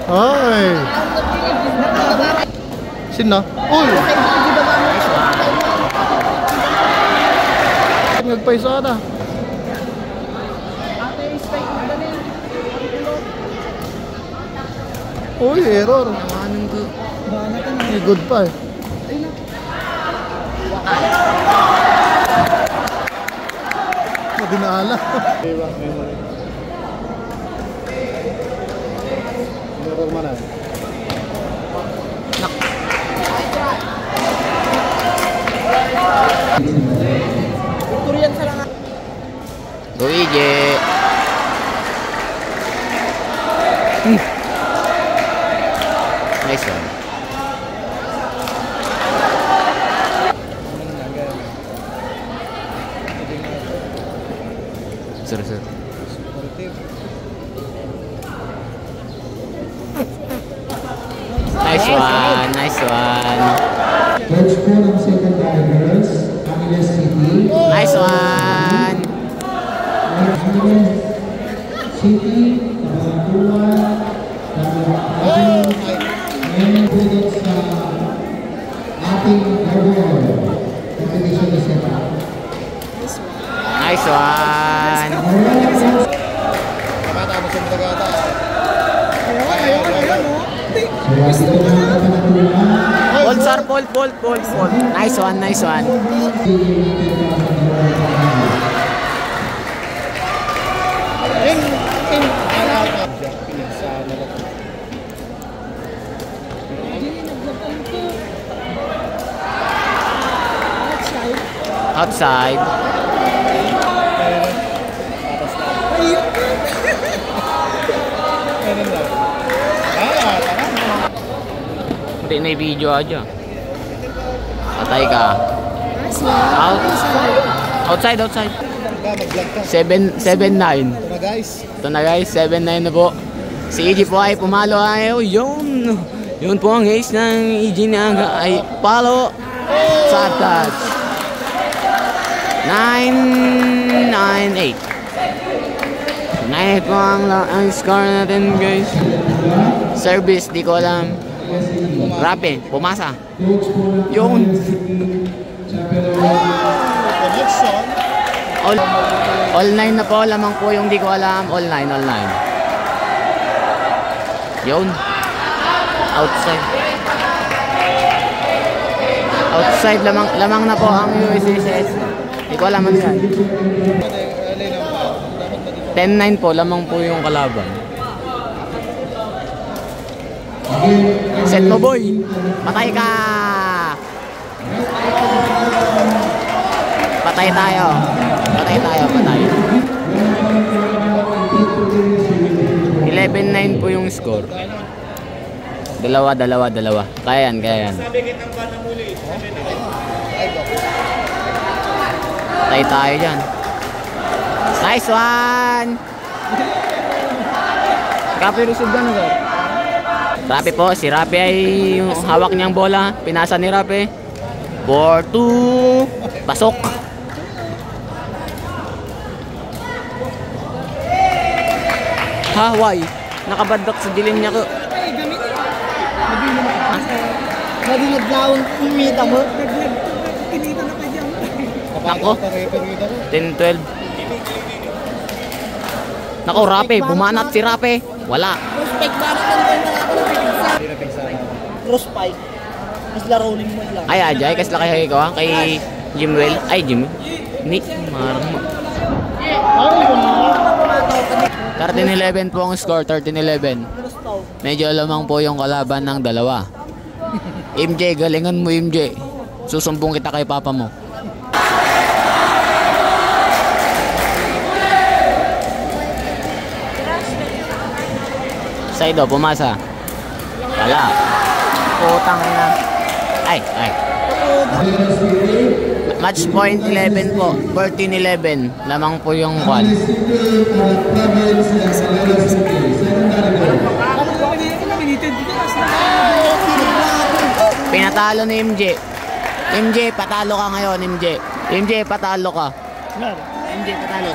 Ay. Sino? Uy! Nagpaisa na. Uy, error. May good pa eh. Madinaala. Error mana? Luigi. Nice one. Sir. Nice one, nice one. Nice one. Nice one. Hold sir, hold. Nice one, nice one. Outside. Hindi na i-video aja. Patay ka. Outside. 7-9. Ito na guys, 7-9 na po. Si EG po ay pumalo ay yun po ang ace ng EG na ay palo sa touch. 9-9-8. 9 po ang score natin guys. Service, di ko alam. Rapi, pumasa. Yun. All 9 na po, lamang po yung di ko alam. All 9. Yun. Outside lamang na po ang USSS. Di ko alam ano yan. 10-9 po, lamang po yung kalaban. Set mo boy. Patay ka. Patay tayo. 11-9 po yung score. Dalawa. Kaya yan. Patay tayo dyan. Nice one. Rapi receive gano'n sir? Rapi po, si Rapi ay yung hawak niyang bola. Pinasa ni Rapi. 4-2. Pasok. Why? Nakabadak sa dilim niya ko. Nadilag na akong kumita mo. Nako. 10-12. Nako, Rapi. Bumanat si Rapi. Wala. Cross spike. Mas larunin mo lang. Ay, ajay. Kas laki ko kay Jimwell. Ay, Jim. Nick. Marama. 13-11 po ang score. 13-11. Medyo lamang po yung kalaban ng dalawa. MJ, galingan mo MJ. Susumbong kita kay papa mo. Saido, pumasa. Wala. Putang ina. Ay. Match point 11 po. 14-11. Lamang po yung call. Pinatalo ni MJ. MJ, patalo ka ngayon, MJ. MJ, patalo ka. MJ, patalo.